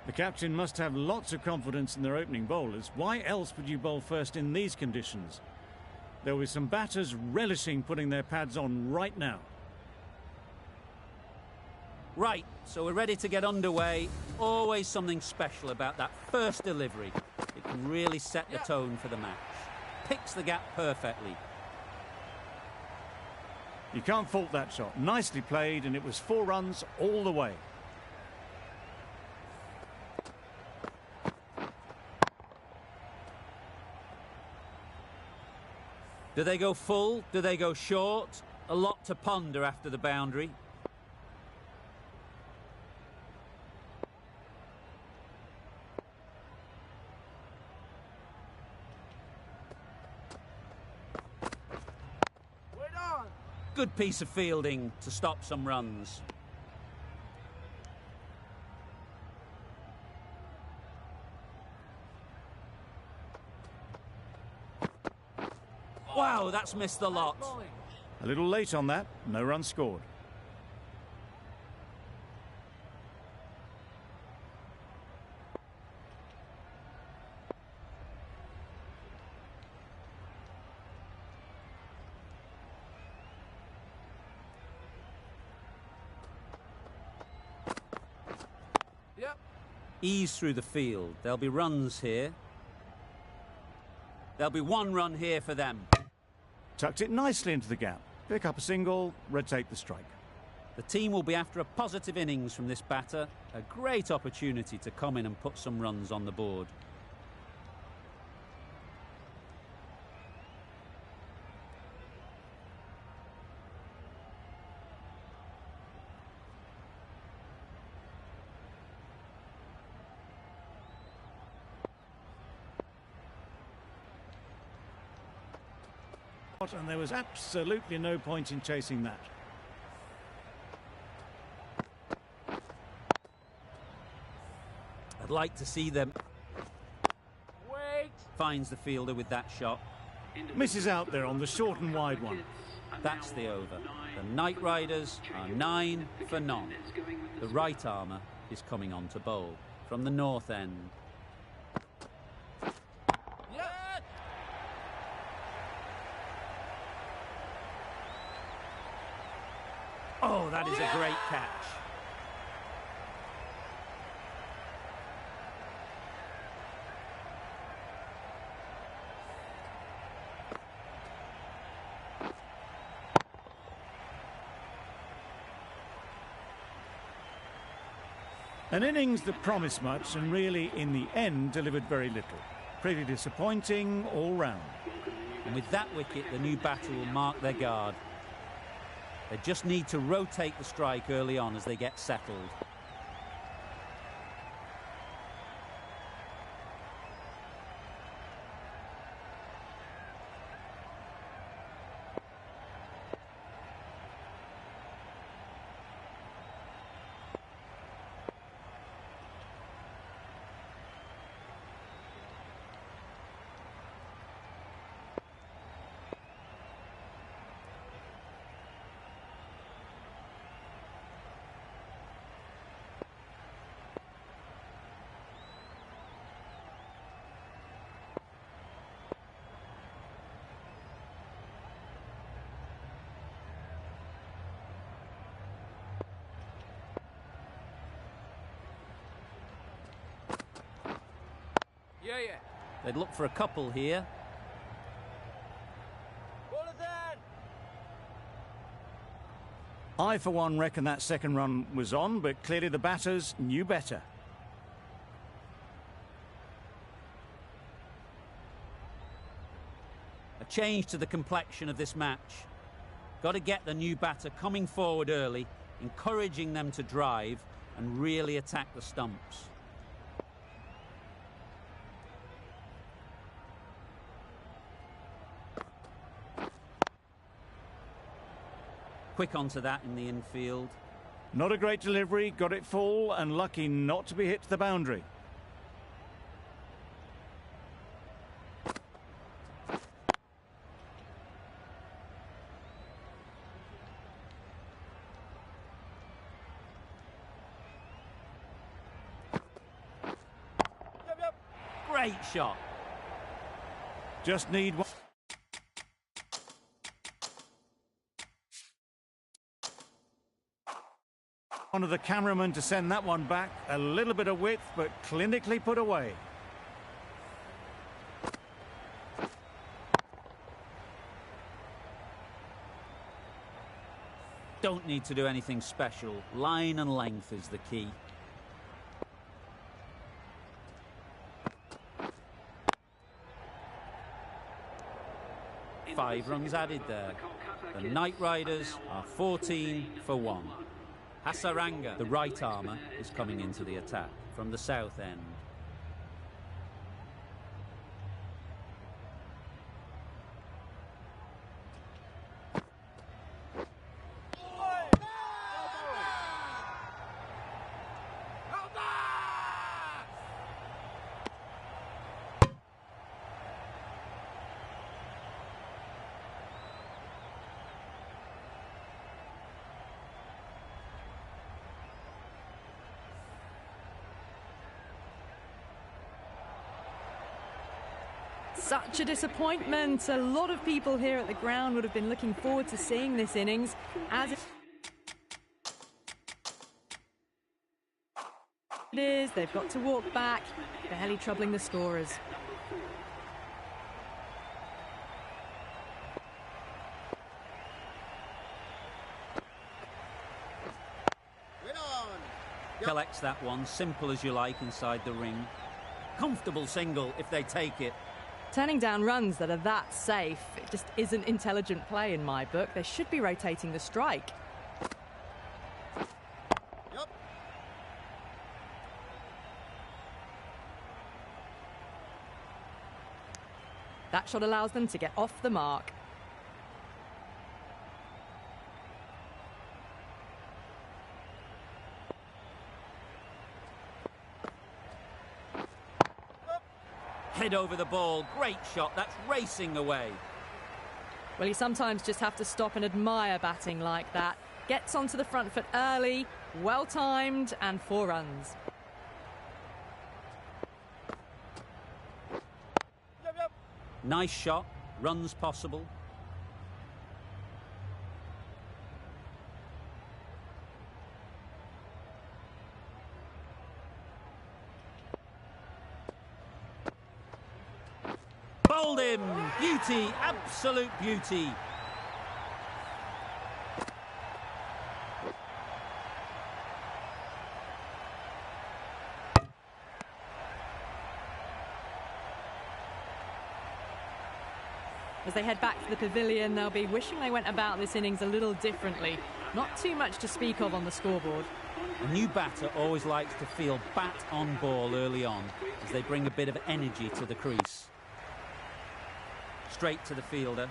The captain must have lots of confidence in their opening bowlers. Why else would you bowl first in these conditions? There will be some batters relishing putting their pads on right now. Right, so we're ready to get underway. Always something special about that first delivery. It can really set the tone for the match. Picks the gap perfectly. You can't fault that shot. Nicely played, and it was 4 runs all the way. Do they go full? Do they go short? A lot to ponder after the boundary. Good piece of fielding to stop some runs. Wow, that's missed the lot. A little late on that, no runs scored. Ease through the field. There'll be runs here. There'll be 1 run here for them. Tucked it nicely into the gap. Pick up a single, rotate the strike. The team will be after a positive innings from this batter. A great opportunity to come in and put some runs on the board. And there was absolutely no point in chasing that. I'd like to see them. Wait. Finds the fielder with that shot. Misses out there on the short and wide one. That's the over. The Knight Riders are 9 for none. The right armour is coming on to bowl from the north end. Oh, that is a great catch. An innings that promised much and really, in the end, delivered very little. Pretty disappointing all round. And with that wicket, the new batter will mark their guard. They just need to rotate the strike early on as they get settled. They'd look for a couple here. I, for one, reckon that second run was on, but clearly the batters knew better. A change to the complexion of this match. Got to get the new batter coming forward early, encouraging them to drive and really attack the stumps. Quick onto that in the infield. Not a great delivery, got it full and lucky not to be hit to the boundary. Great shot. Just need one. One of the cameramen to send that one back. A little bit of width, but clinically put away. Don't need to do anything special. Line and length is the key. Five runs added there. The Knight Riders are 14 for 1. Hasaranga, the right armour, is coming into the attack from the south end. Such a disappointment. A lot of people here at the ground would have been looking forward to seeing this innings. As it is, they've got to walk back, barely troubling the scorers. Collects that one, simple as you like, inside the ring. Comfortable single if they take it. Turning down runs that are that safe, it just isn't intelligent play in my book. They should be rotating the strike. Yep. That shot allows them to get off the mark. Head over the ball, great shot, that's racing away. Well, you sometimes just have to stop and admire batting like that. Gets onto the front foot early, well-timed, and 4 runs. Yep. Nice shot, runs possible. Bowled him! Beauty, absolute beauty. As they head back to the pavilion, they'll be wishing they went about this innings a little differently. Not too much to speak of on the scoreboard. A new batter always likes to feel bat on ball early on as they bring a bit of energy to the crease. Straight to the fielder.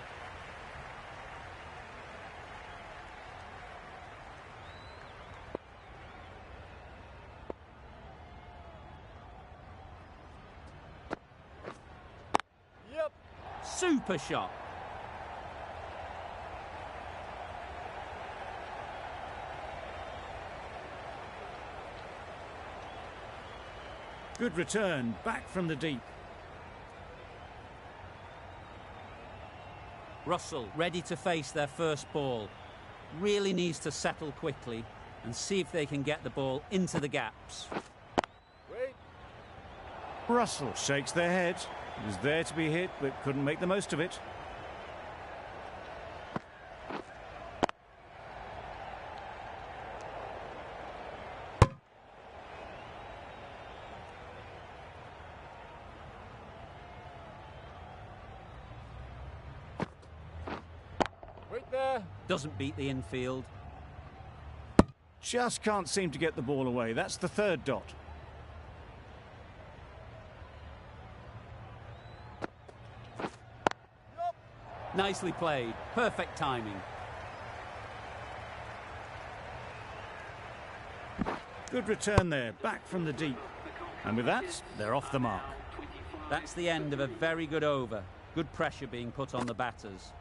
Yep. Super shot. Good return, back from the deep. Russell ready to face their first ball. Really needs to settle quickly and see if they can get the ball into the gaps. Wait. Russell shakes their head. He was there to be hit, but couldn't make the most of it. Wait there. Doesn't beat the infield. Just can't seem to get the ball away. That's the 3rd dot. Nicely played. Perfect timing. Good return there, back from the deep. And with that, they're off the mark. That's the end of a very good over. Good pressure being put on the batters.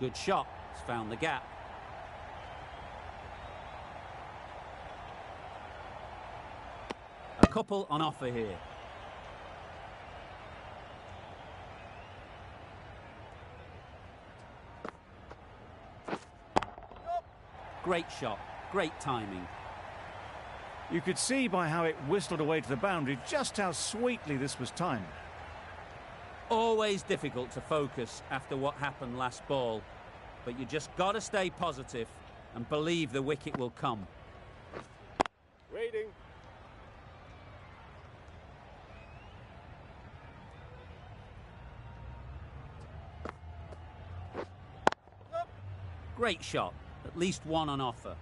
Good shot. It's found the gap. A couple on offer here. Great shot. Great timing. You could see by how it whistled away to the boundary just how sweetly this was timed. Always difficult to focus after what happened last ball, but you just got to stay positive and believe the wicket will come. Waiting. Great shot. At least one on offer.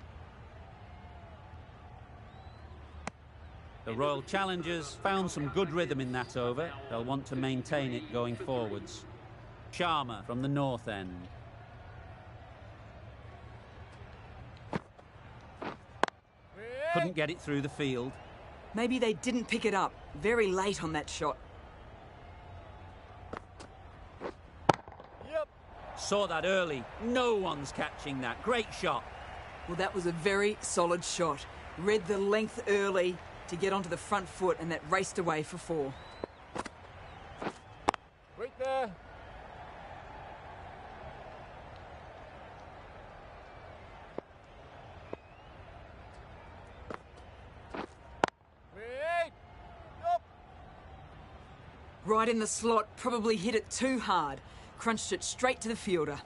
The Royal Challengers found some good rhythm in that over. They'll want to maintain it going forwards. Sharma from the north end. Couldn't get it through the field. Maybe they didn't pick it up. Very late on that shot. Yep. Saw that early. No one's catching that. Great shot. Well, that was a very solid shot. Read the length early to get onto the front foot, and that raced away for 4. Wait there. Wait. Up. Right in the slot, probably hit it too hard. Crunched it straight to the fielder.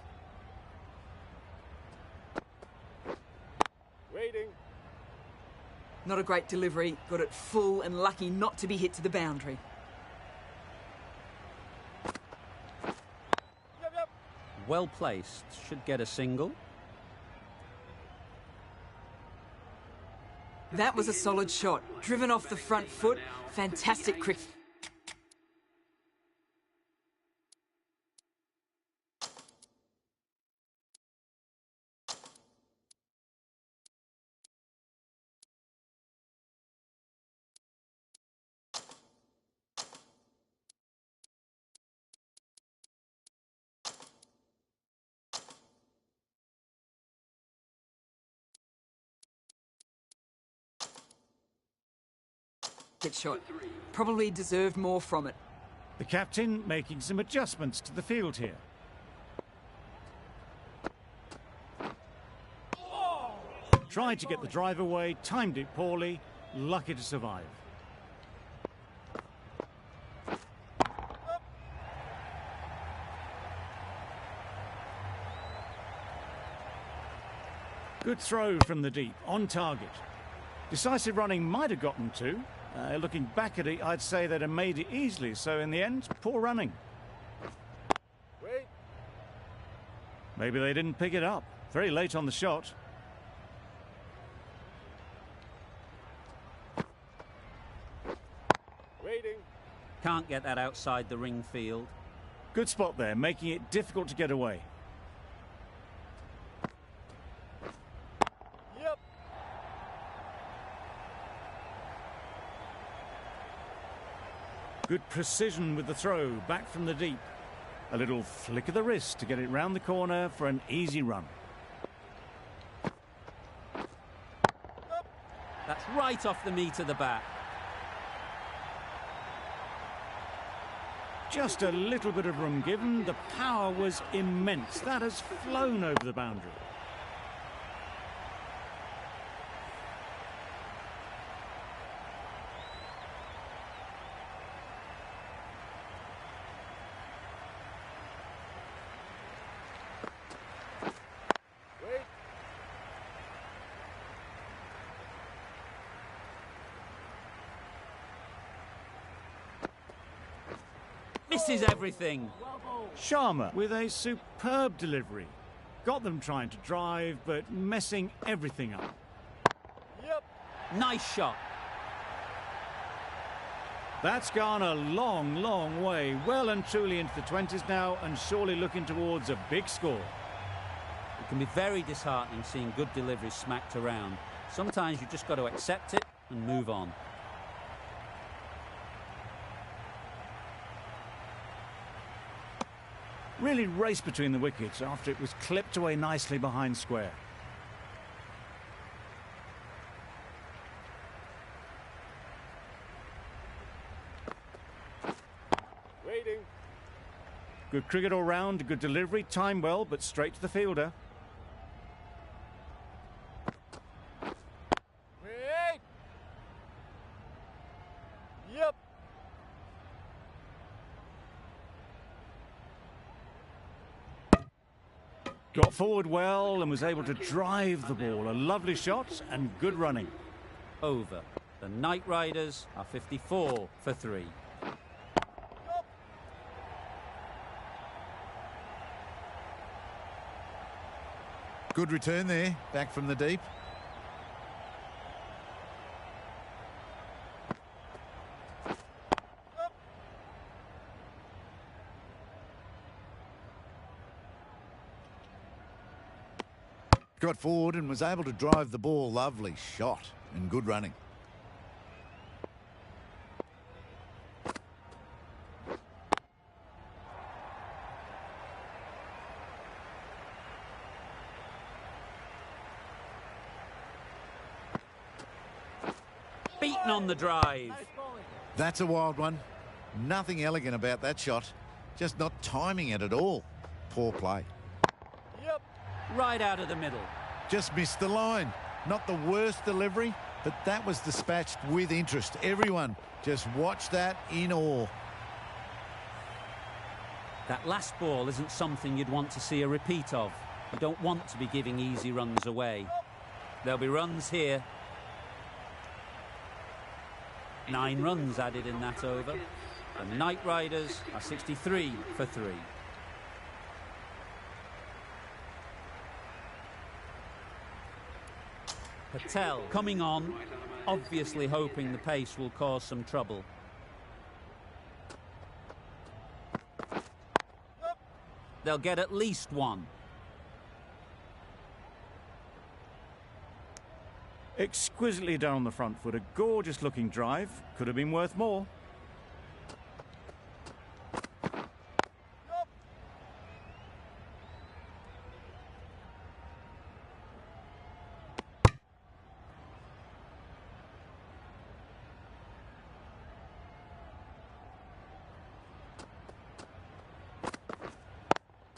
Waiting. Not a great delivery. Got it full and lucky not to be hit to the boundary. Yep. Well placed. Should get a single. That was a solid shot. Driven off the front foot. Fantastic cricket. Shot. Probably deserved more from it. The captain making some adjustments to the field here. Tried to get the drive away, timed it poorly, lucky to survive. Good throw from the deep, on target. Decisive running might have gotten 2. Looking back at it, I'd say they'd have made it easily, so in the end, poor running. Wait. Maybe they didn't pick it up. Very late on the shot. Waiting. Can't get that outside the ring field. Good spot there, making it difficult to get away. Yep. Good precision with the throw, back from the deep. A little flick of the wrist to get it round the corner for an easy run. That's right off the meat of the bat. Just a little bit of room given. The power was immense. That has flown over the boundary. Wait. Misses everything. Sharma with a superb delivery. Got them trying to drive, but messing everything up. Yep. Nice shot. That's gone a long, long way. Well and truly into the 20s now, and surely looking towards a big score. It can be very disheartening seeing good deliveries smacked around. Sometimes you just got to accept it and move on. Really raced between the wickets after it was clipped away nicely behind square. Waiting. Good cricket all round, good delivery, timed well, but straight to the fielder. Wait. Yep. Got forward well and was able to drive the ball. A lovely shot and good running. Over. The Knight Riders are 54 for 3. Good return there, back from the deep. Got forward and was able to drive the ball. Lovely shot and good running. Beaten on the drive. That's a wild one. Nothing elegant about that shot. Just not timing it at all. Poor play. Yep. Right out of the middle. Just missed the line. Not the worst delivery, but that was dispatched with interest. Everyone just watched that in awe. That last ball isn't something you'd want to see a repeat of. You don't want to be giving easy runs away. There'll be runs here. 9 runs added in that over. The Knight Riders are 63 for 3. Patel coming on, obviously hoping the pace will cause some trouble. They'll get at least 1. Exquisitely down the front foot. A gorgeous looking drive. Could have been worth more.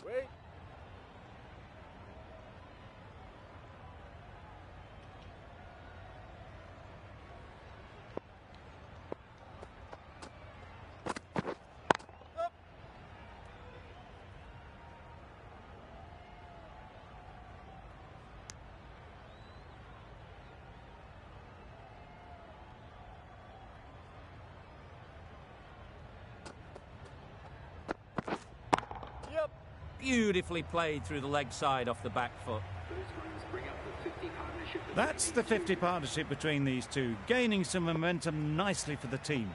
Wait. Yep. Beautifully played through the leg side off the back foot. That's the 50 partnership between these two, gaining some momentum nicely for the team.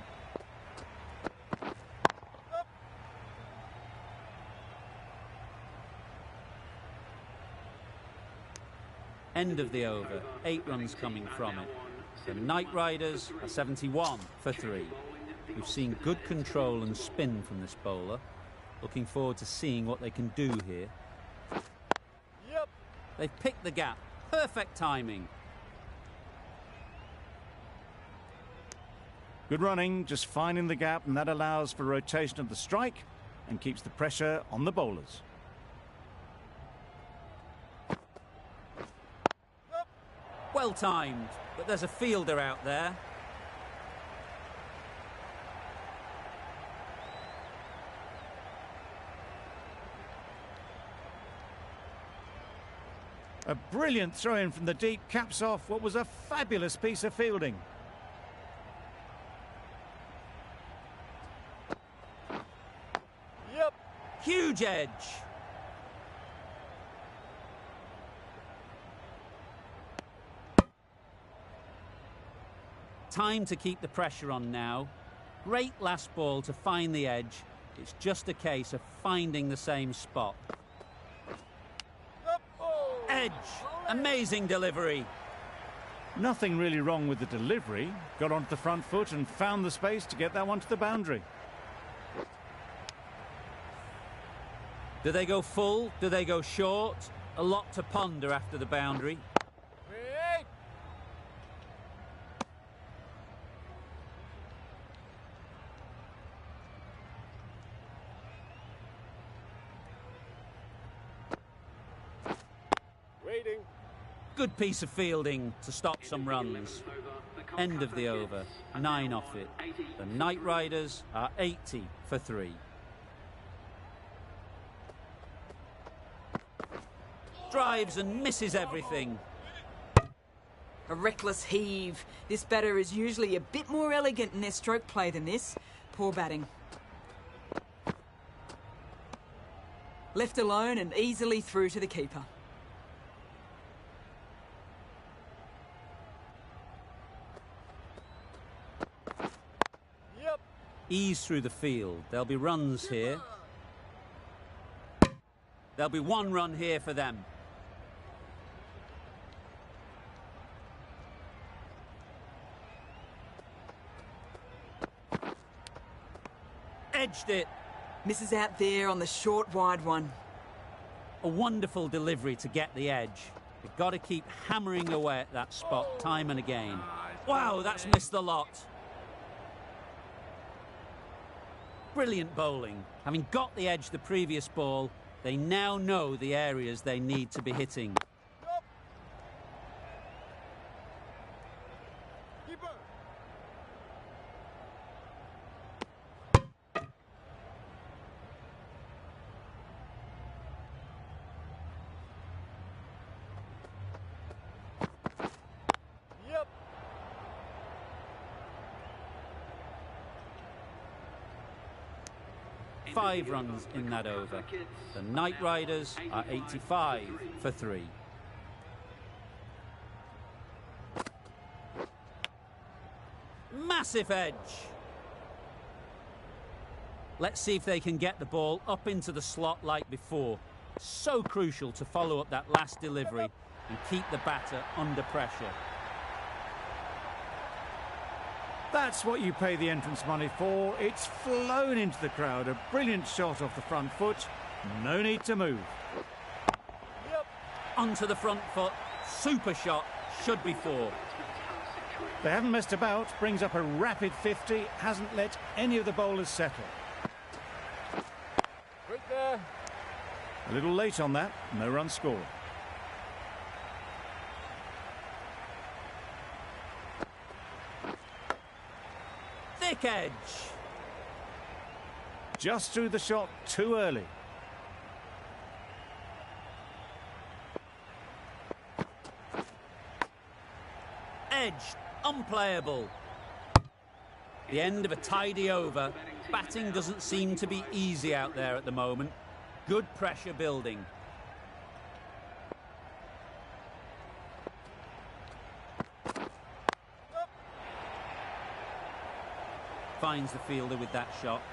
End of the over. 8 runs coming from it. The Knight Riders are 71 for 3. We've seen good control and spin from this bowler. Looking forward to seeing what they can do here. Yep. They've picked the gap. Perfect timing. Good running, just finding the gap, and that allows for rotation of the strike and keeps the pressure on the bowlers. Well timed, but there's a fielder out there. A brilliant throw-in from the deep caps off what was a fabulous piece of fielding. Yep. Huge edge. Time to keep the pressure on now. Great last ball to find the edge. It's just a case of finding the same spot. Yep. Oh. Edge. Amazing delivery. Nothing really wrong with the delivery. Got onto the front foot and found the space to get that one to the boundary. Do they go full? Do they go short? A lot to ponder after the boundary. Wait. Waiting. Good piece of fielding to stop some runs. End of the over, 9 off it. The Night Riders are 80 for 3. Drives and misses everything. A reckless heave. This batter is usually a bit more elegant in their stroke play than this. Poor batting. Left alone and easily through to the keeper. Yep. Ease through the field. There'll be runs here. There'll be 1 run here for them. Edged it. Misses out there on the short, wide one. A wonderful delivery to get the edge. You've got to keep hammering away at that spot time and again. Wow, that's missed the lot. Brilliant bowling. Having got the edge the previous ball, they now know the areas they need to be hitting. Yep. Keeper. Yep. 5 runs in that over. The Night Riders are 85 for 3. Massive edge. Let's see if they can get the ball up into the slot like before. So crucial to follow up that last delivery and keep the batter under pressure. That's what you pay the entrance money for. It's flown into the crowd. A brilliant shot off the front foot. No need to move. Yep. Onto the front foot. Super shot. Should be 4. They haven't messed about. Brings up a rapid 50. Hasn't let any of the bowlers settle. Right there. A little late on that. No run scored. Thick edge. Just threw the shot too early. Edge. Unplayable. The end of a tidy over. Batting doesn't seem to be easy out there at the moment. Good pressure building. Finds the fielder with that shot.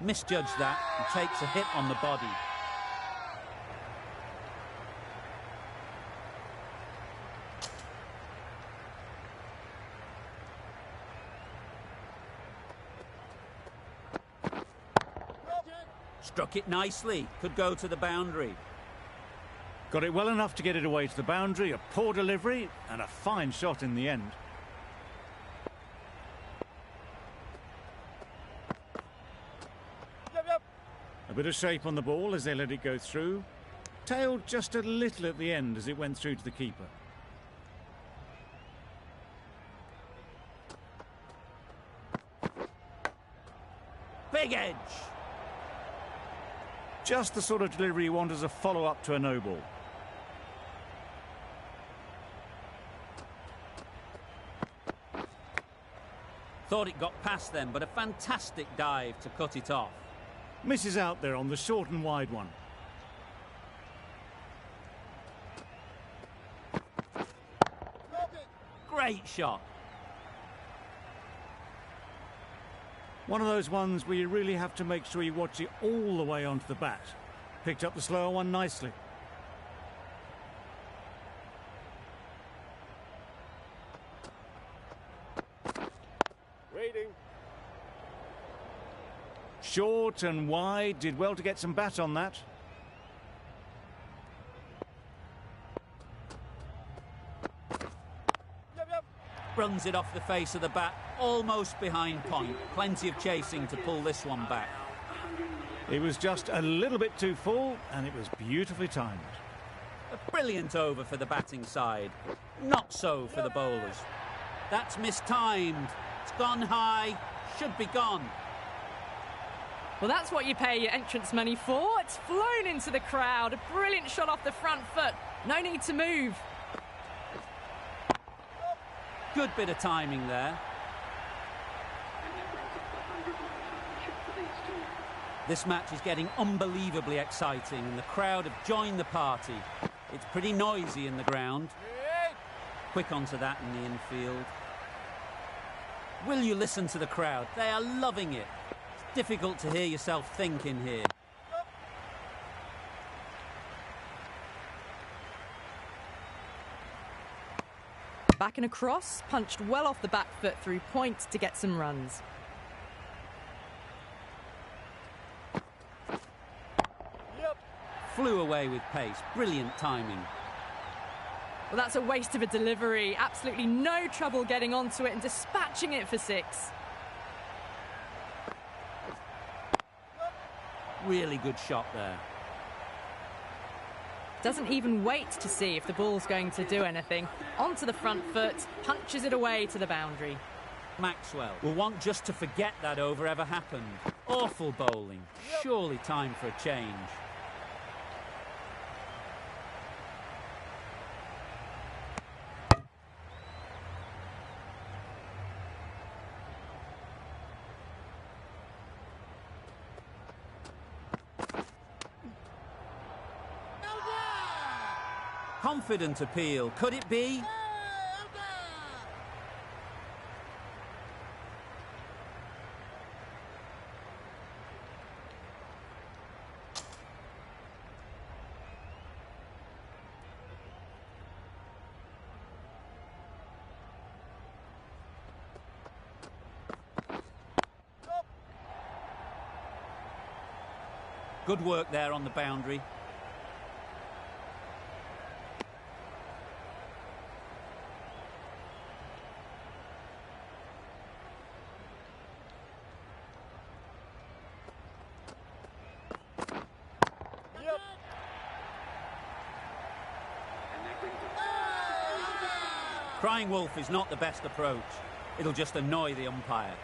Misjudged that and takes a hit on the body. Struck it nicely. Could go to the boundary. Got it well enough to get it away to the boundary. A poor delivery and a fine shot in the end. Yep, yep. A bit of shape on the ball as they let it go through. Tailed just a little at the end as it went through to the keeper. Big edge. Just the sort of delivery you want as a follow-up to a no ball. Thought it got past them, but a fantastic dive to cut it off. Misses out there on the short and wide one. Great shot. One of those ones where you really have to make sure you watch it all the way onto the bat. Picked up the slower one nicely. short and wide. Did well to get some bat on that. Runs it off the face of the bat, almost behind point. Plenty of chasing to pull this one back. It was just a little bit too full, and it was beautifully timed. A brilliant over for the batting side. Not so for the bowlers. That's mistimed. It's gone high. Should be gone. Well, that's what you pay your entrance money for. It's flown into the crowd. A brilliant shot off the front foot. No need to move. Good bit of timing there. This match is getting unbelievably exciting and the crowd have joined the party. It's pretty noisy in the ground. Quick onto that in the infield. Will you listen to the crowd? They are loving it. It's difficult to hear yourself think in here. Back and across, punched well off the back foot through point to get some runs. Flew away with pace. Brilliant timing. Well, that's a waste of a delivery. Absolutely no trouble getting onto it and dispatching it for 6. Really good shot there. Doesn't even wait to see if the ball's going to do anything. Onto the front foot, punches it away to the boundary. Maxwell will want just to forget that over ever happened. Awful bowling. Surely time for a change. Confident appeal. Could it be? Good work there on the boundary. Crying wolf is not the best approach. It'll just annoy the umpire.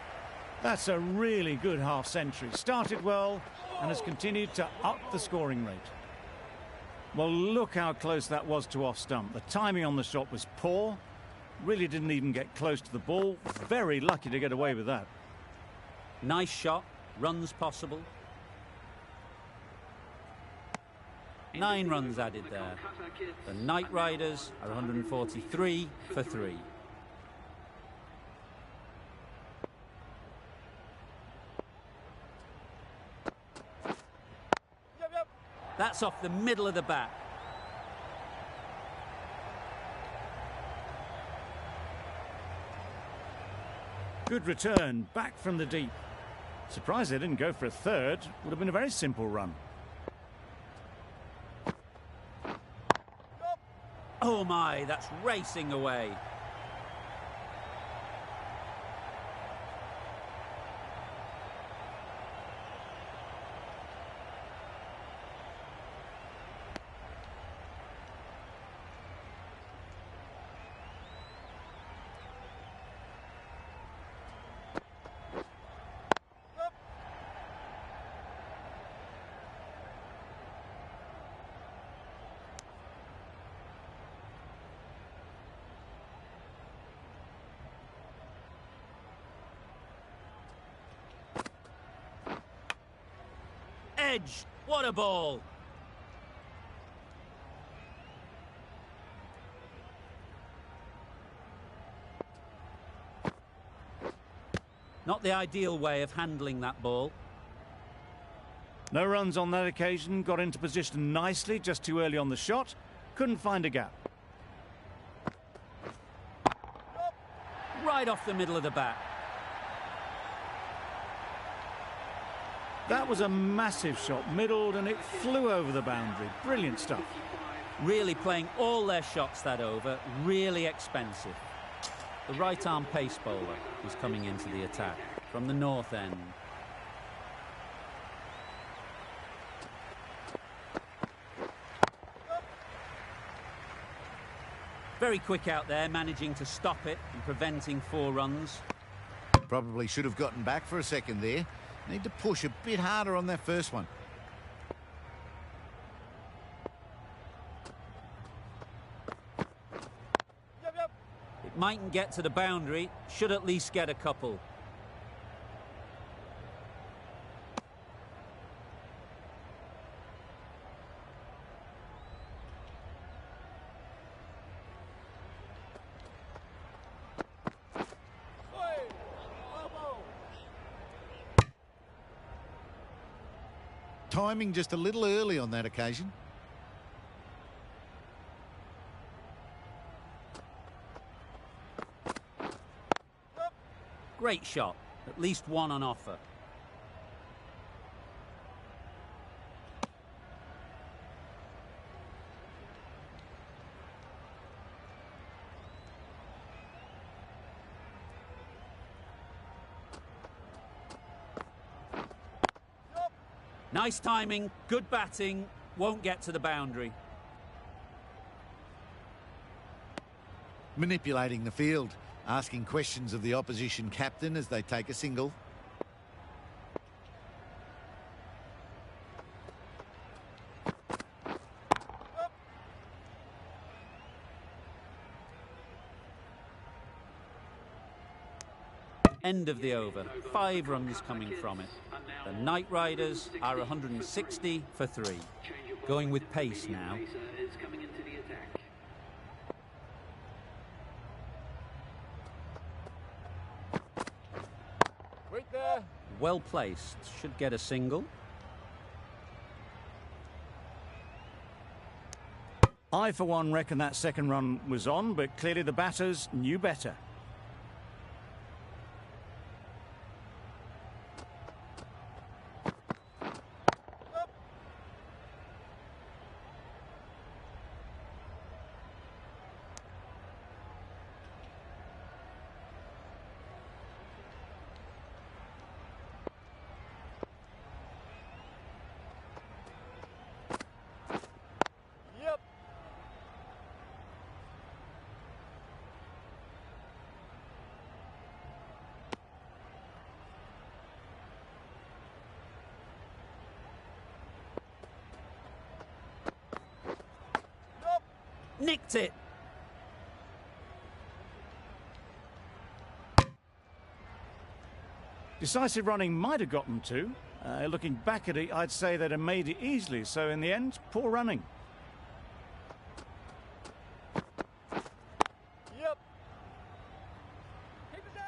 That's a really good half-century. Started well and has continued to up the scoring rate. Well, look how close that was to off-stump. The timing on the shot was poor. Really didn't even get close to the ball. Very lucky to get away with that. Nice shot. Runs possible. 9 runs added there. The Knight Riders are 143 for 3. That's off the middle of the bat. Good return, back from the deep. Surprised they didn't go for a third. Would have been a very simple run. Oh my, that's racing away. Edge. What a ball. Not the ideal way of handling that ball. No runs on that occasion. Got into position nicely, just too early on the shot. Couldn't find a gap. Right off the middle of the bat. That was a massive shot, middled, and it flew over the boundary. Brilliant stuff. Really playing all their shots that over, really expensive. The right-arm pace bowler is coming into the attack from the north end. Very quick out there, managing to stop it and preventing 4 runs. Probably should have gotten back for a second there. Need to push a bit harder on that first one. Yep. It mightn't get to the boundary, should at least get a couple. Timing just a little early on that occasion. Great shot, at least 1 on offer. Nice timing, good batting, won't get to the boundary. Manipulating the field, asking questions of the opposition captain as they take a single. End of the over, 5 runs coming from it. The Knight Riders are 160 for 3. Going with pace now. Wait there. Well placed, should get a single. I, for one, reckon that second run was on, but clearly the batters knew better. Yep. Nicked it. Decisive running might have gotten 2. Looking back at it, I'd say they'd have made it easily. So in the end, poor running. Yep. Keep it down.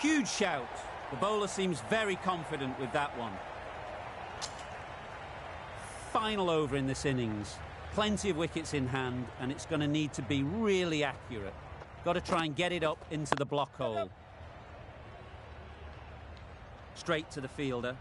Huge shout. The bowler seems very confident with that one. Final over in this innings. Plenty of wickets in hand, and it's going to need to be really accurate. Got to try and get it up into the block hole. Straight to the fielder.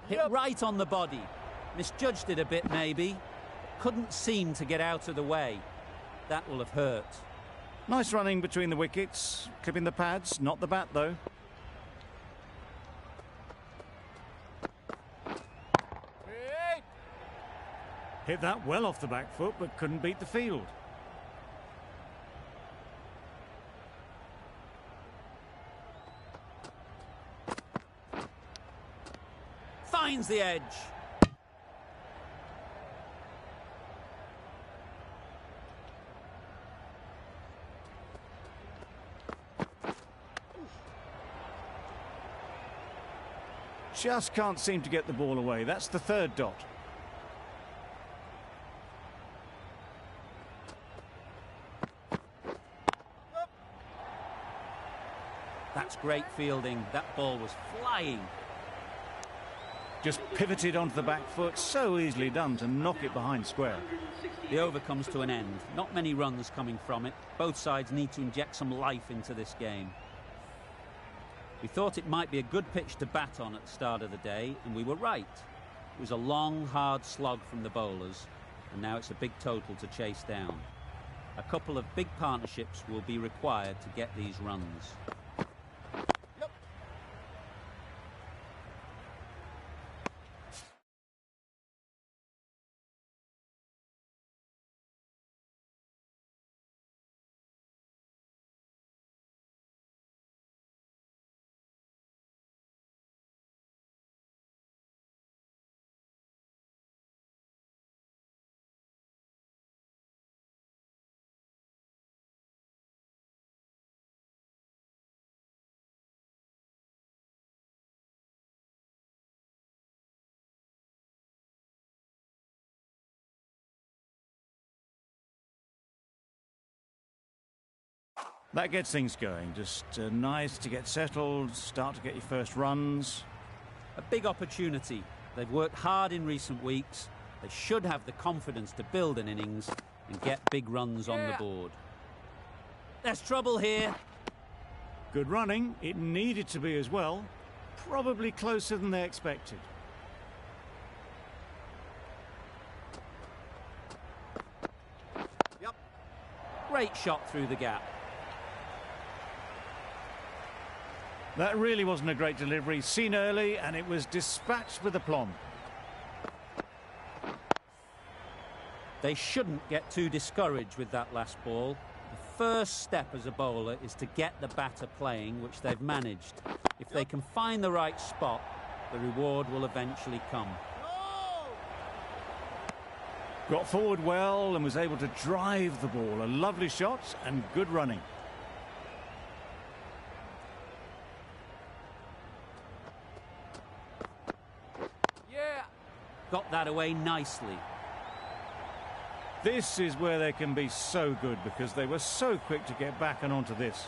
Hit right on the body. Misjudged it a bit, maybe. Couldn't seem to get out of the way. That will have hurt. Nice running between the wickets, clipping the pads, not the bat though. Hey. Hit that well off the back foot, but couldn't beat the field. Finds the edge. Just can't seem to get the ball away. That's the third dot. That's great fielding. That ball was flying. Just pivoted onto the back foot. So easily done to knock it behind square. The over comes to an end. Not many runs coming from it. Both sides need to inject some life into this game. We thought it might be a good pitch to bat on at the start of the day, and we were right. It was a long, hard slog from the bowlers, and now it's a big total to chase down. A couple of big partnerships will be required to get these runs. That gets things going. Just nice to get settled, start to get your first runs. A big opportunity. They've worked hard in recent weeks. They should have the confidence to build an innings and get big runs on the board. There's trouble here. Good running. It needed to be as well. Probably closer than they expected. Great shot through the gap. That really wasn't a great delivery. Seen early, and it was dispatched with aplomb. They shouldn't get too discouraged with that last ball. The first step as a bowler is to get the batter playing, which they've managed. If they can find the right spot, the reward will eventually come. Got forward well and was able to drive the ball. A lovely shot and good running. Got that away nicely. This is where they can be so good because they were so quick to get back and onto this.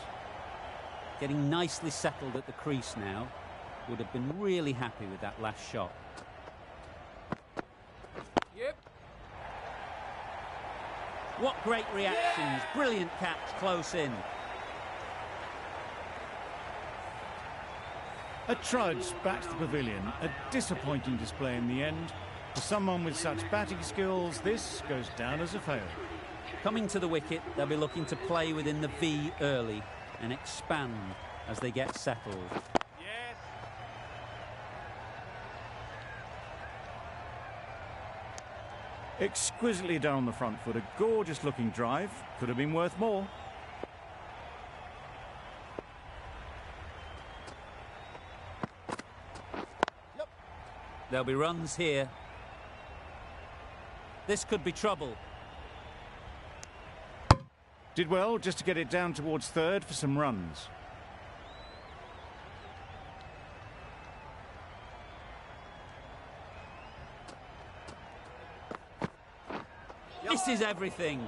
Getting nicely settled at the crease now. Would have been really happy with that last shot. What great reactions. Brilliant catch close in. A trudge back to the pavilion. A disappointing display in the end. For someone with such batting skills, this goes down as a fail. Coming to the wicket, they'll be looking to play within the V early and expand as they get settled. Exquisitely done on the front foot. A gorgeous looking drive. Could have been worth more. There'll be runs here. This could be trouble. Did well just to get it down towards third for some runs. This is everything.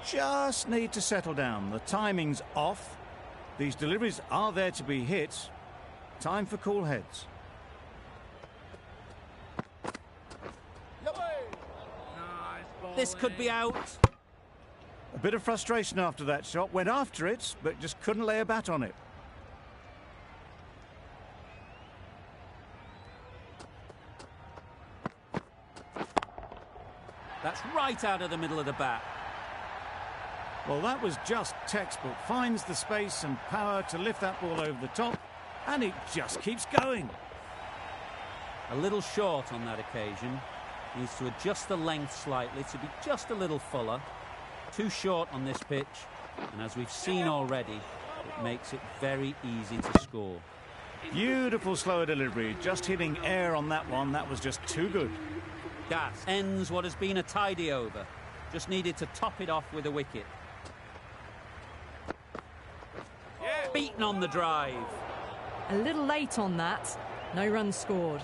Just need to settle down. The timing's off. These deliveries are there to be hit. Time for cool heads. This could be out. A bit of frustration after that shot. Went after it, but just couldn't lay a bat on it. That's right out of the middle of the bat. Well, that was just textbook. Finds the space and power to lift that ball over the top, and it just keeps going. A little short on that occasion. Needs to adjust the length slightly to be just a little fuller. Too short on this pitch, and as we've seen already, it makes it very easy to score. Beautiful slower delivery. Just hitting air on that one. That was just too good. That ends what has been a tidy over. Just needed to top it off with a wicket. Beaten on the drive. A little late on that. No runs scored.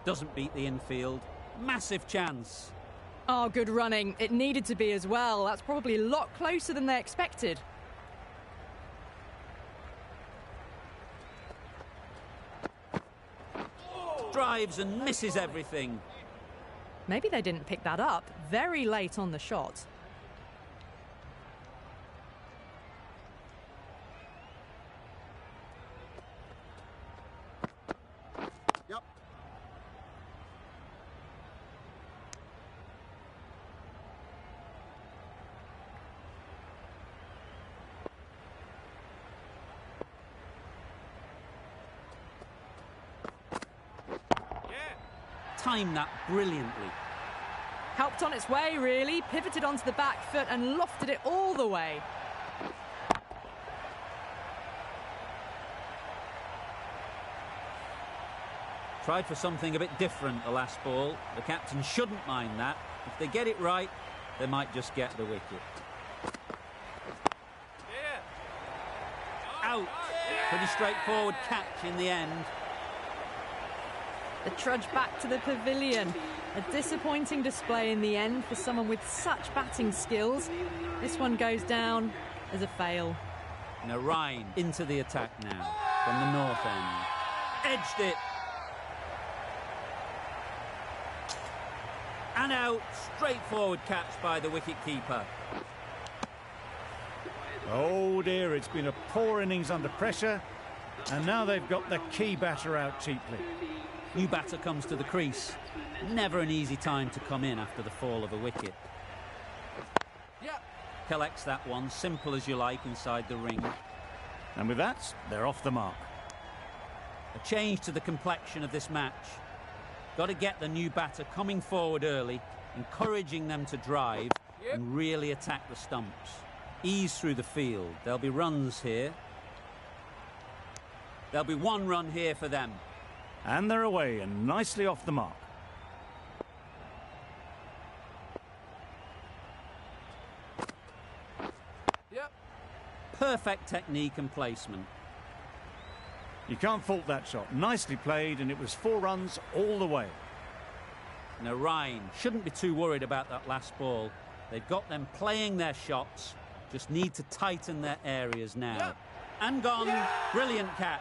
Doesn't beat the infield. Massive chance. Oh, good running. It needed to be as well. That's probably a lot closer than they expected. Drives and misses everything. Maybe they didn't pick that up. Very late on the shot. Yep. Timed that brilliantly. Helped on its way, really. Pivoted onto the back foot and lofted it all the way. Tried for something a bit different the last ball. The captain shouldn't mind that. If they get it right, they might just get the wicket. Out. Pretty straightforward catch in the end. The trudge back to the pavilion. A disappointing display in the end for someone with such batting skills. This one goes down as a fail. Narain into the attack now from the north end. Edged it. And out. Straightforward catch by the wicket-keeper. Oh dear, it's been a poor innings under pressure, and now they've got the key batter out cheaply. New batter comes to the crease. Never an easy time to come in after the fall of a wicket. Collects that one, simple as you like, inside the ring. And with that, they're off the mark. A change to the complexion of this match. Got to get the new batter coming forward early, encouraging them to drive and really attack the stumps. Ease through the field. There'll be runs here. There'll be one run here for them. And they're away and nicely off the mark. Perfect technique and placement. You can't fault that shot. Nicely played, and it was 4 runs all the way. Narain shouldn't be too worried about that last ball. They've got them playing their shots. Just need to tighten their areas now. And gone. Brilliant catch.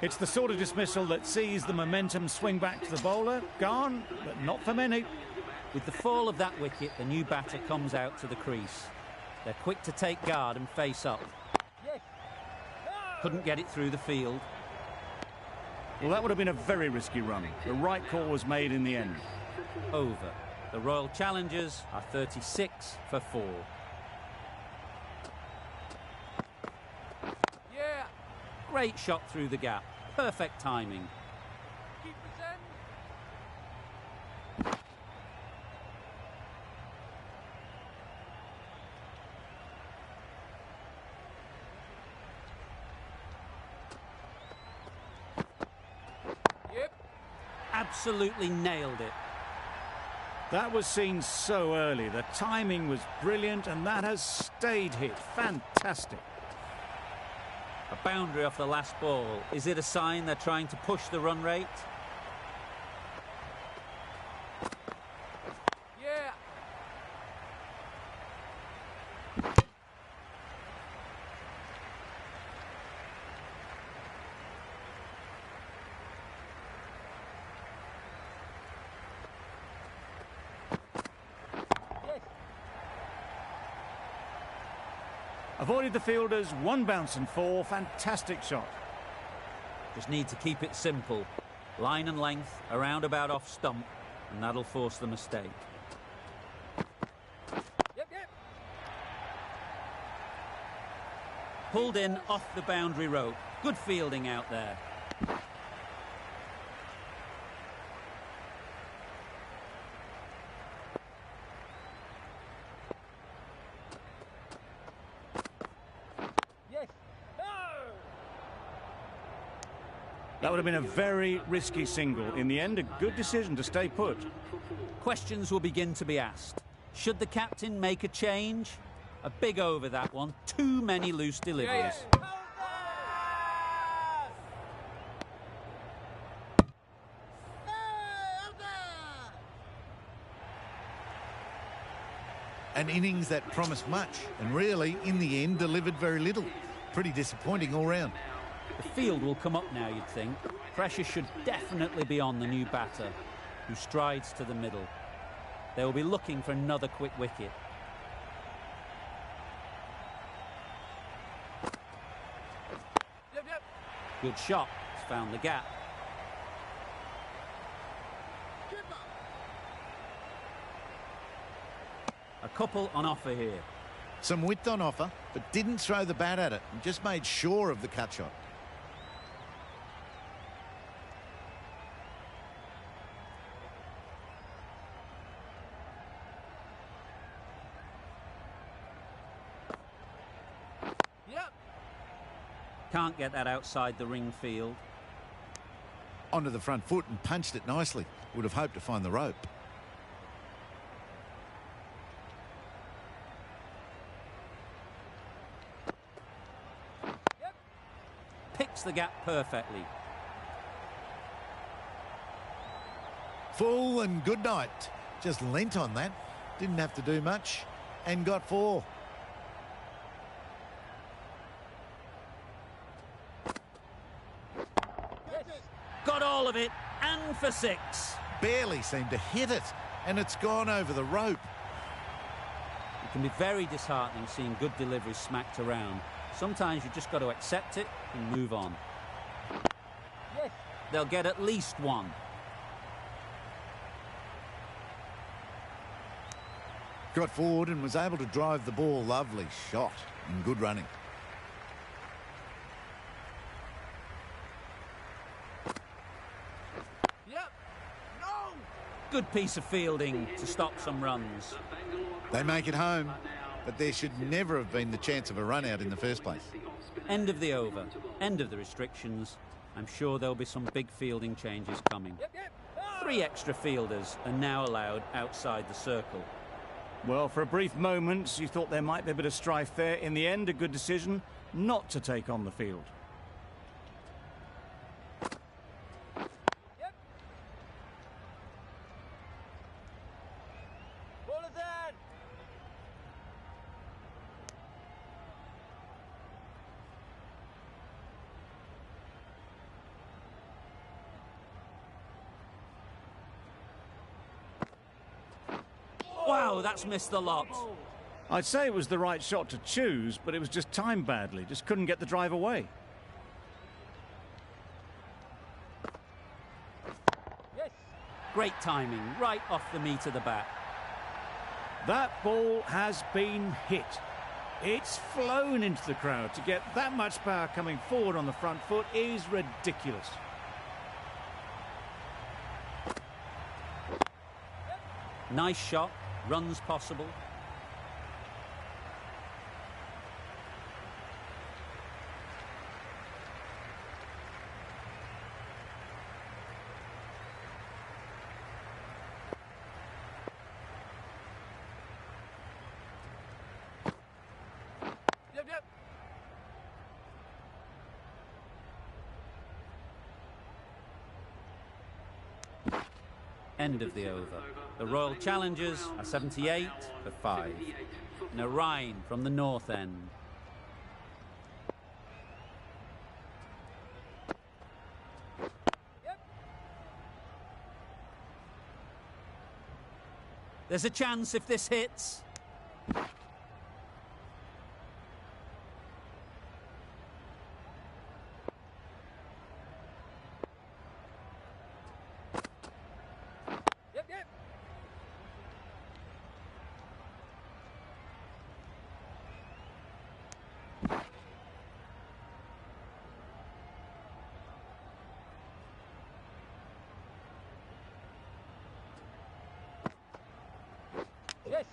It's the sort of dismissal that sees the momentum swing back to the bowler. Gone, but not for many. With the fall of that wicket, the new batter comes out to the crease. They're quick to take guard and face up. Couldn't get it through the field. Well, that would have been a very risky run. The right call was made in the end. Over. The Royal Challengers are 36 for 4. Great shot through the gap. Perfect timing. Absolutely nailed it. That was seen so early. The timing was brilliant, and that has stayed hit. Fantastic. A boundary off the last ball. Is it a sign they're trying to push the run rate? Avoided the fielders, 1 bounce and 4. Fantastic shot. Just need to keep it simple. Line and length, around about off stump, and that'll force the mistake. Pulled in off the boundary rope. Good fielding out there. That would have been a very risky single. In the end, a good decision to stay put. Questions will begin to be asked. Should the captain make a change? A big over, that one. Too many loose deliveries. An innings that promised much and really, in the end, delivered very little. Pretty disappointing all round. The field will come up now, you'd think. Pressure should definitely be on the new batter, who strides to the middle. They will be looking for another quick wicket. Good shot. He's found the gap. A couple on offer here. Some width on offer, but didn't throw the bat at it and just made sure of the cut shot. Can't get that outside the ring field. Onto the front foot and punched it nicely. Would have hoped to find the rope. Picks the gap perfectly. Full and good night. Just leant on that. Didn't have to do much and got 4. Got all of it, and for 6. Barely seemed to hit it, and it's gone over the rope. It can be very disheartening seeing good deliveries smacked around. Sometimes you just got to accept it and move on. Yes. They'll get at least 1. Got forward and was able to drive the ball. Lovely shot and good running. Good piece of fielding to stop some runs. They make it home, but there should never have been the chance of a run out in the first place. End of the over, end of the restrictions. I'm sure there'll be some big fielding changes coming. 3 extra fielders are now allowed outside the circle. Well, for a brief moment, you thought there might be a bit of strife there. In the end, a good decision not to take on the field. Wow, that's missed the lot. I'd say it was the right shot to choose, but it was just timed badly. Just couldn't get the drive away. Yes. Great timing, right off the meat of the bat. That ball has been hit. It's flown into the crowd. To get that much power coming forward on the front foot is ridiculous. Nice shot, runs possible. Yep. End of the over. The Royal Challengers are 78 for 5. Narayan from the north end. There's a chance if this hits. Yes.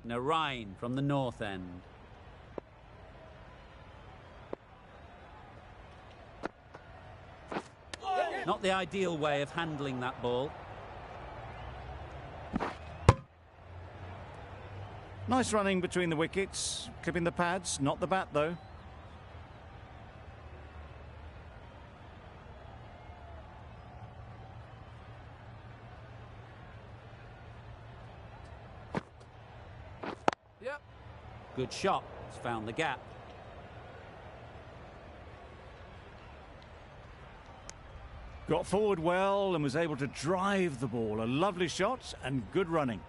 Narain from the north end. Not the ideal way of handling that ball. Nice running between the wickets, clipping the pads, not the bat though. Yep. Good shot. It's found the gap. Got forward well and was able to drive the ball. A lovely shot and good running.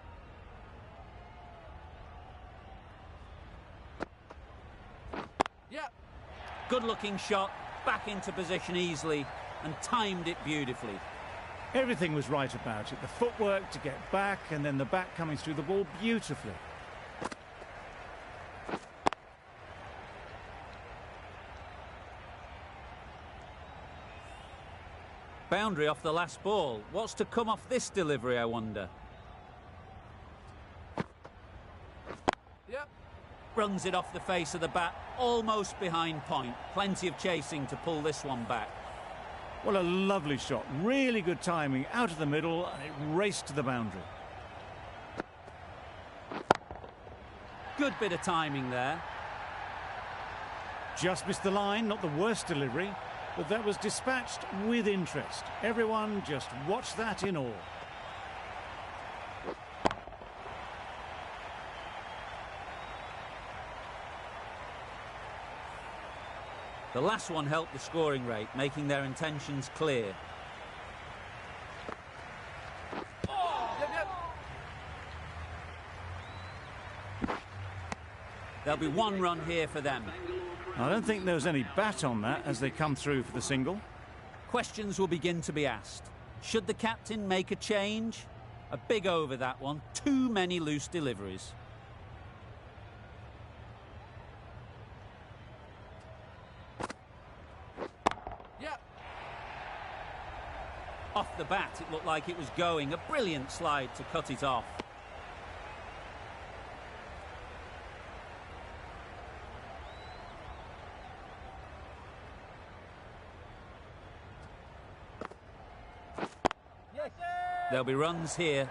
Good looking shot, back into position easily and timed it beautifully. Everything was right about it. The footwork to get back and then the bat coming through the ball beautifully. Boundary off the last ball. What's to come off this delivery, I wonder? Runs it off the face of the bat, almost behind point. Plenty of chasing to pull this one back. Well, a lovely shot. Really good timing out of the middle and it raced to the boundary. Good bit of timing there. Just missed the line, not the worst delivery, but that was dispatched with interest. Everyone just watched that in awe. The last one helped the scoring rate, making their intentions clear. There'll be one run here for them. I don't think there was any bat on that as they come through for the single. Questions will begin to be asked. Should the captain make a change? A big over that one. Too many loose deliveries. Off the bat, it looked like it was going. A brilliant slide to cut it off. Yes. There'll be runs here.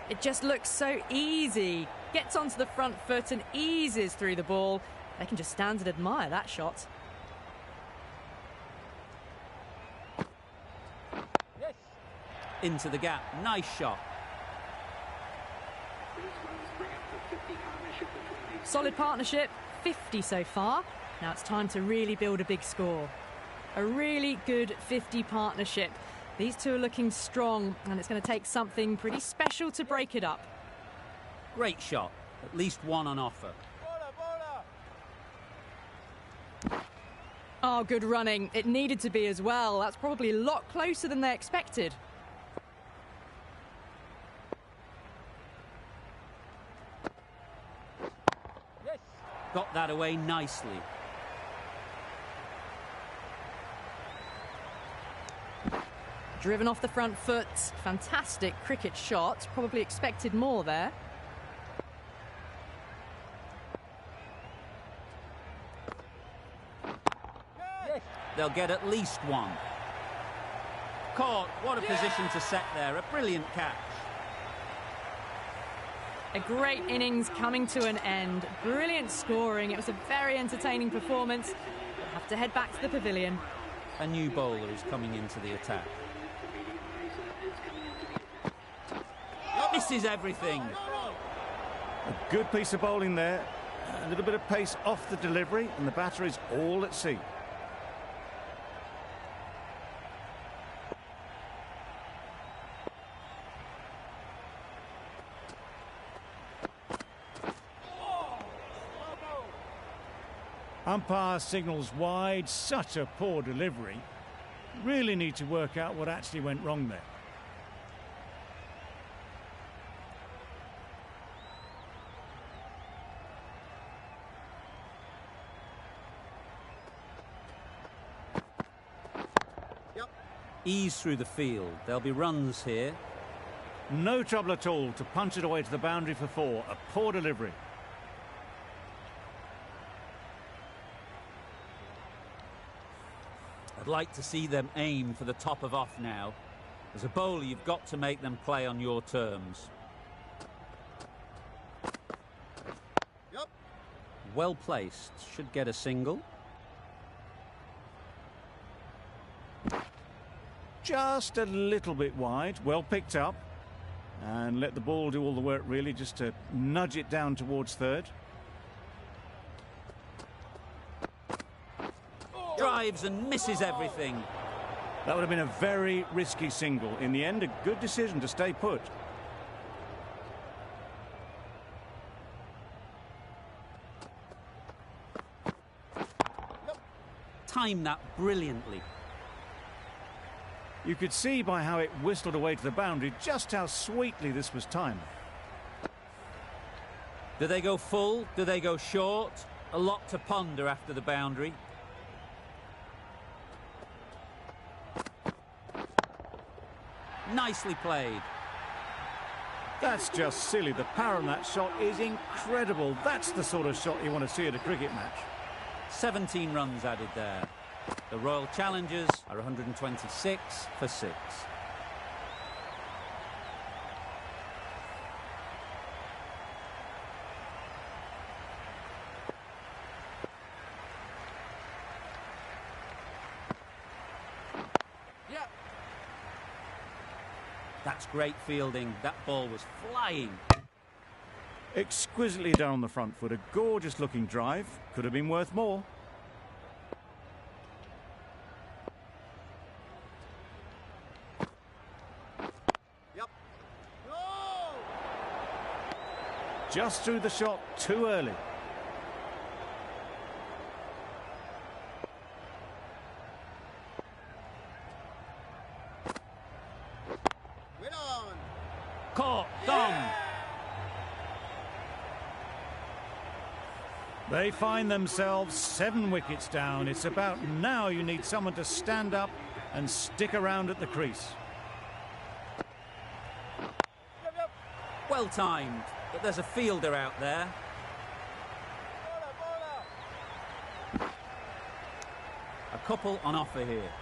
It just looks so easy. Gets onto the front foot and eases through the ball. They can just stand and admire that shot. Into the gap. Nice shot. Solid partnership, 50 so far. Now it's time to really build a big score. A really good 50 partnership. These two are looking strong and it's going to take something pretty special to break it up. Great shot. At least one on offer. Oh, good running. It needed to be as well. That's probably a lot closer than they expected. Got that away nicely. Driven off the front foot. Fantastic cricket shot. Probably expected more there. They'll get at least one. Caught. What a position to set there. A brilliant catch. A great innings coming to an end. Brilliant scoring. It was a very entertaining performance. We'll have to head back to the pavilion. A new bowler is coming into the attack. Misses everything. A good piece of bowling there. A little bit of pace off the delivery and the batter is all at sea. Umpire signals wide. Such a poor delivery. Really need to work out what actually went wrong there. Ease through the field. There'll be runs here. No trouble at all to punch it away to the boundary for 4. A poor delivery. I'd like to see them aim for the top of off now. As a bowler, you've got to make them play on your terms. Yep. Well placed. Should get a single. Just a little bit wide. Well picked up. And let the ball do all the work, really, just to nudge it down towards third. Drives and misses everything. That would have been a very risky single. In the end, a good decision to stay put. Timed that brilliantly. You could see by how it whistled away to the boundary just how sweetly this was timed. Do they go full? Do they go short? A lot to ponder after the boundary. Nicely played. That's just silly. The power on that shot is incredible. That's the sort of shot you want to see at a cricket match. 17 runs added there. The Royal Challengers are 126 for 6. Yep. That's great fielding. That ball was flying. Exquisitely done on the front foot. A gorgeous looking drive. Could have been worth more. Yep. Oh! Just threw the shot too early. Win on. Caught. Gone. They find themselves 7 wickets down. It's about now you need someone to stand up and stick around at the crease. Yep, yep. Well timed, but there's a fielder out there. Bowler. A couple on offer here.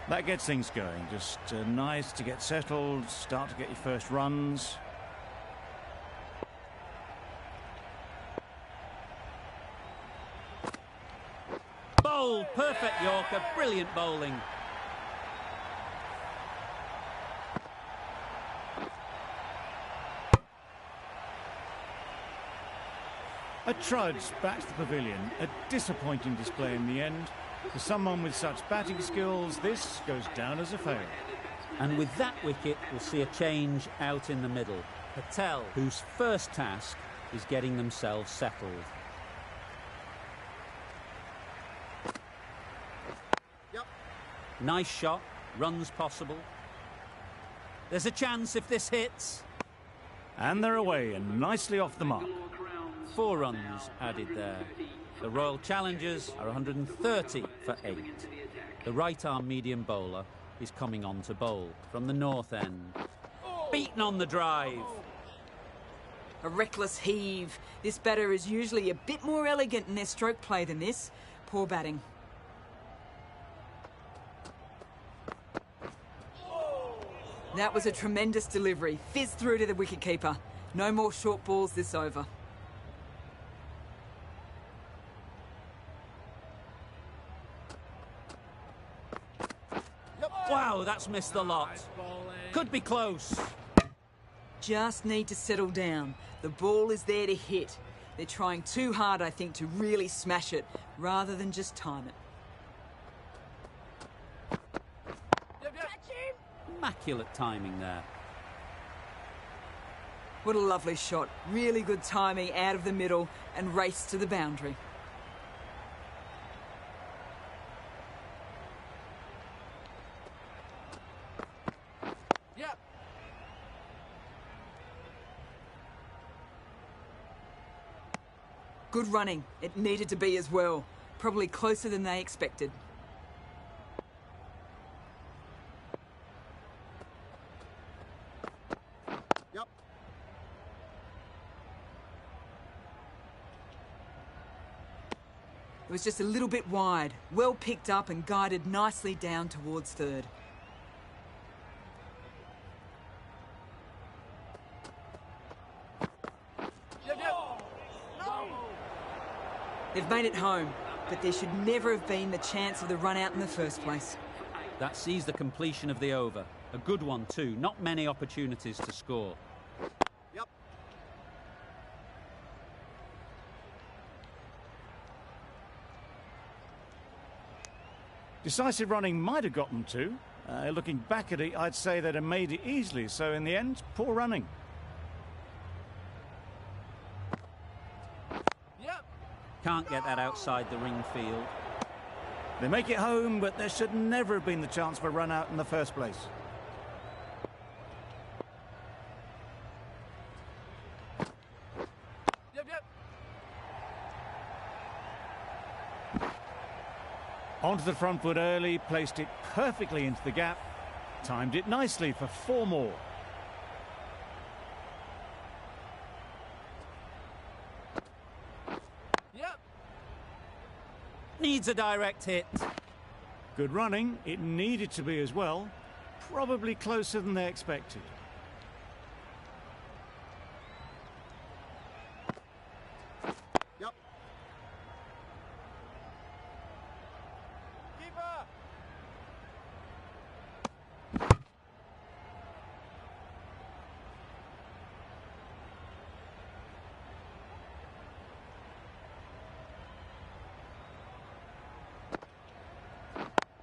That gets things going. Just nice to get settled, start to get your first runs. Bowled, perfect Yorker, brilliant bowling. A trudge back to the pavilion. A disappointing display in the end. For someone with such batting skills, this goes down as a fail. And with that wicket, we'll see a change out in the middle. Patel, whose first task is getting themselves settled. Yep. Nice shot, runs possible. There's a chance if this hits. And they're away and nicely off the mark. 4 runs added there. The Royal Challengers are 130 for 8. The right-arm medium bowler is coming on to bowl from the north end. Beaten on the drive. A reckless heave. This batter is usually a bit more elegant in their stroke play than this. Poor batting. That was a tremendous delivery. Fizzed through to the wicketkeeper. No more short balls this over. Wow, that's missed the lot. Could be close. Just need to settle down. The ball is there to hit. They're trying too hard, I think, to really smash it, rather than just time it. Yep, yep. Immaculate timing there. What a lovely shot. Really good timing out of the middle and race to the boundary. Yep. Good running. It needed to be as well. Probably closer than they expected. It was just a little bit wide, well picked up and guided nicely down towards third. Yep, yep. No. They've made it home, but there should never have been the chance of the run out in the first place. That sees the completion of the over. A good one too, not many opportunities to score. Yep. Decisive running might have got them to. Looking back at it, I'd say they'd have made it easily. So in the end, poor running. Yep. Can't get that outside the ring field. They make it home, but there should never have been the chance for a run out in the first place. Yep, yep. Onto the front foot early, placed it perfectly into the gap, timed it nicely for 4 more. Yep. Needs a direct hit. Good running, it needed to be as well. Probably closer than they expected. Yep. Keeper.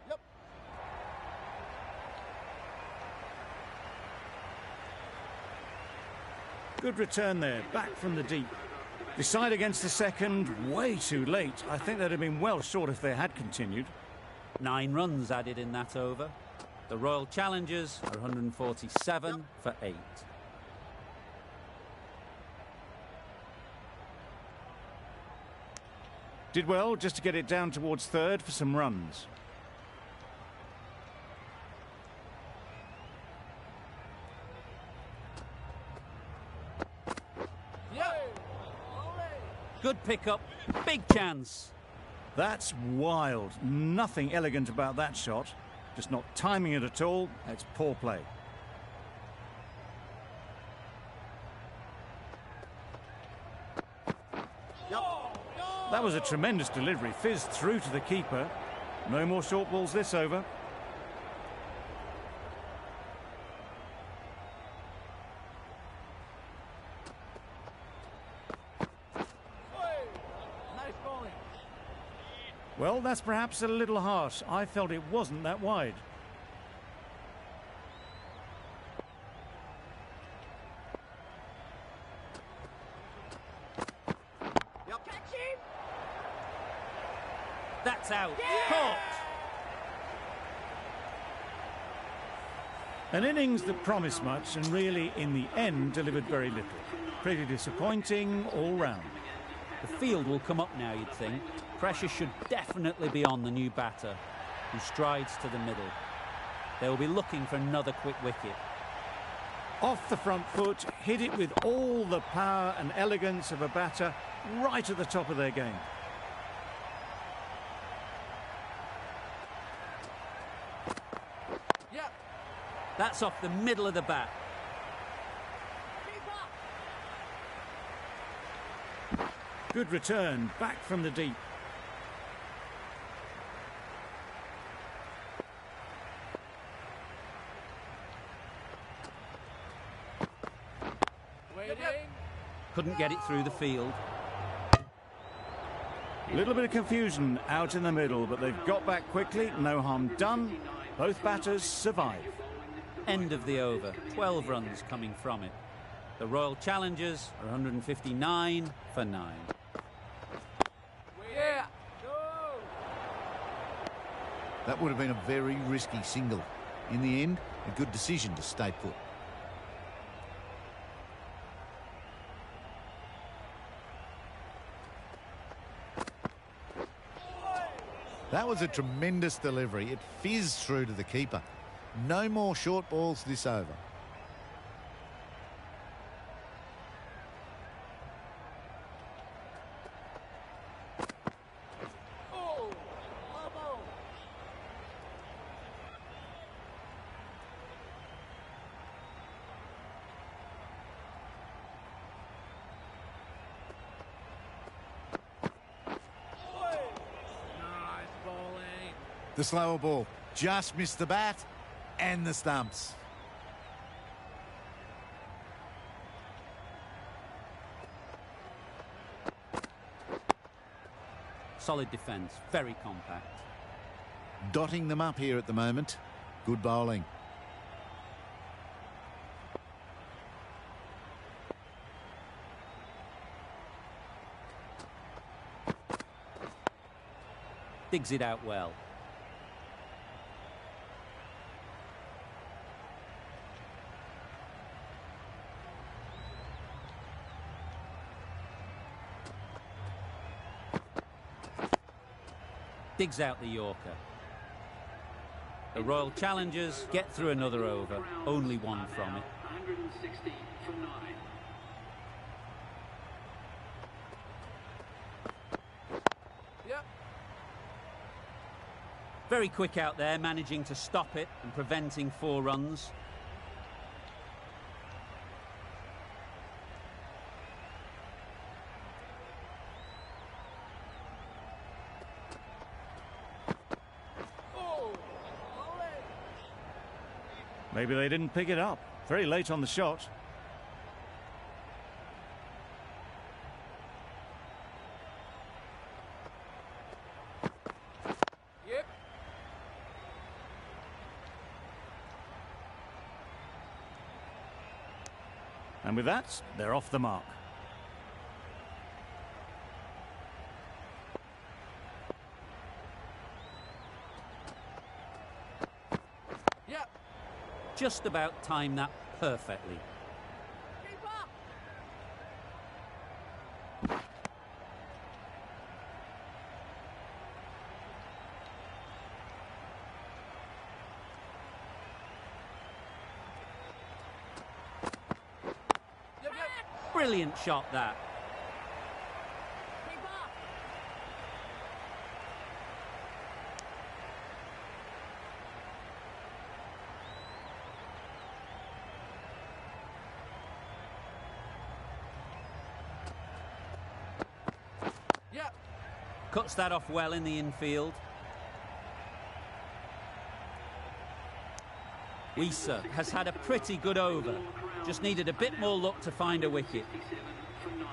Yep. Good return there, back from the deep. Decide against the second, way too late. I think they'd have been well short if they had continued. 9 runs added in that over. The Royal Challengers are 147 for 8. Did well just to get it down towards third for some runs. Yep. Good pickup, big chance. That's wild. Nothing elegant about that shot. Just not timing it at all. It's poor play. Yep. That was a tremendous delivery. Fizzed through to the keeper. No more short balls this over. Nice bowling. Well, that's perhaps a little harsh. I felt it wasn't that wide. Yep. Catch him. That's out. Caught. An innings that promised much and really, in the end, delivered very little. Pretty disappointing all round. The field will come up now, you'd think. Pressure should definitely be on the new batter, who strides to the middle. They will be looking for another quick wicket. Off the front foot, hit it with all the power and elegance of a batter right at the top of their game. Yep. That's off the middle of the bat. Good return, back from the deep. Waiting. Couldn't get it through the field. A little bit of confusion out in the middle, but they've got back quickly. No harm done. Both batters survive. End of the over. 12 runs coming from it. The Royal Challengers are 159 for 9. Yeah. That would have been a very risky single. In the end, a good decision to stay put. That was a tremendous delivery. It fizzed through to the keeper. No more short balls this over. The slower ball just missed the bat and the stumps. Solid defence, very compact. Dotting them up here at the moment. Good bowling. Digs it out well. Digs out the Yorker. The Royal Challengers get through another over, only one from it. 160 for 9. Yep. Very quick out there, managing to stop it and preventing 4 runs. Maybe they didn't pick it up. Very late on the shot. Yep. And with that, they're off the mark. Yep. Just about timed that perfectly. Keep up. Yep, yep. Brilliant shot that. Keep up. Yep. Cuts that off well in the infield. Wieser has had a pretty good over. Just needed a bit more luck to find a wicket. 67 for 9.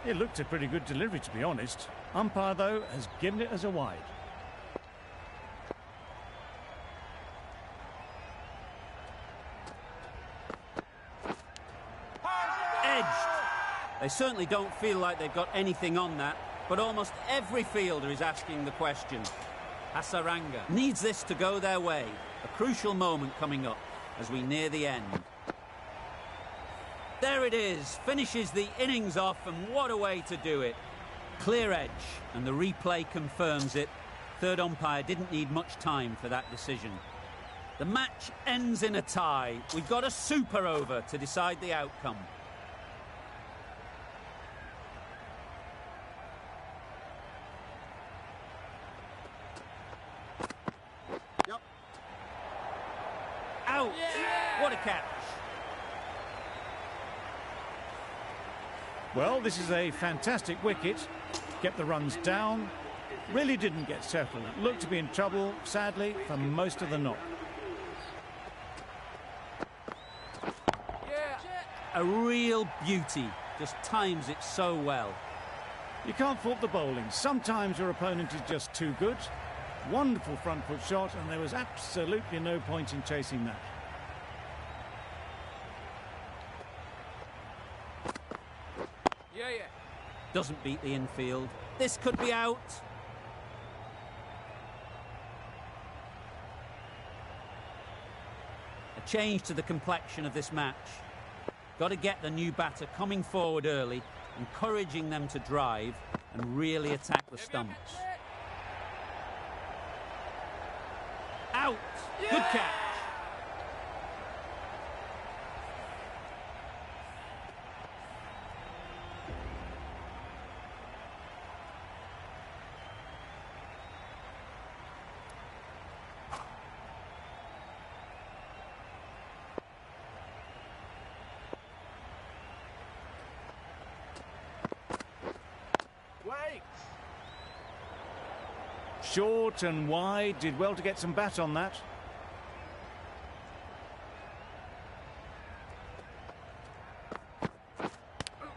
It looked a pretty good delivery, to be honest. Umpire, though, has given it as a wide. Edged. They certainly don't feel like they've got anything on that, but almost every fielder is asking the question. Hasaranga needs this to go their way. A crucial moment coming up as we near the end. There it is, finishes the innings off, and what a way to do it. Clear edge, and the replay confirms it. Third umpire didn't need much time for that decision. The match ends in a tie. We've got a super over to decide the outcome. Yep. Out! Yeah! What a catch! Well, this is a fantastic wicket. Kept the runs down. Really didn't get settled. Looked to be in trouble, sadly, for most of the knock. Yeah. A real beauty. Just times it so well. You can't fault the bowling. Sometimes your opponent is just too good. Wonderful front foot shot, and there was absolutely no point in chasing that. Yeah, yeah. Doesn't beat the infield. This could be out. A change to the complexion of this match. Got to get the new batter coming forward early, encouraging them to drive and really attack the stumps. Out! Good catch. Short and wide, did well to get some bat on that.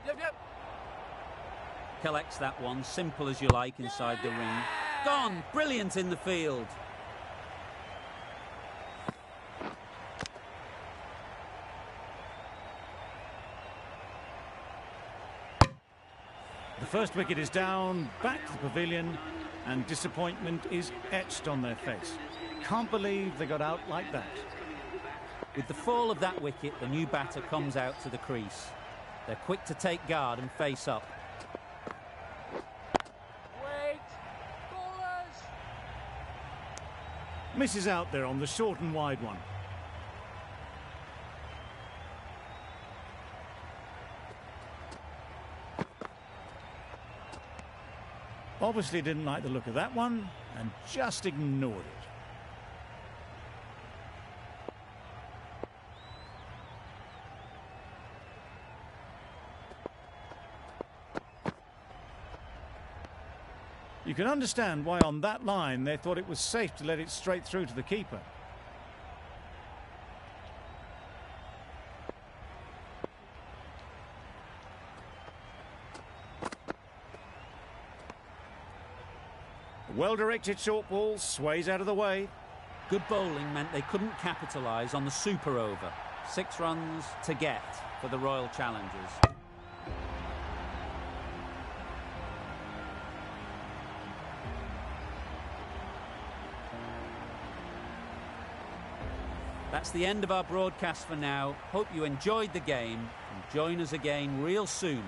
Yep, yep. Collects that one, simple as you like, inside the ring. Gone! Brilliant in the field. The first wicket is down, back to the pavilion, and disappointment is etched on their face. Can't believe they got out like that. With the fall of that wicket, the new batter comes out to the crease. They're quick to take guard and face up. Wait. Ballers. Misses out there on the short and wide one. Obviously didn't like the look of that one and just ignored it. You can understand why on that line they thought it was safe to let it straight through to the keeper. A well-directed short ball sways out of the way. Good bowling meant they couldn't capitalise on the super over. 6 runs to get for the Royal Challengers. That's the end of our broadcast for now. Hope you enjoyed the game and join us again real soon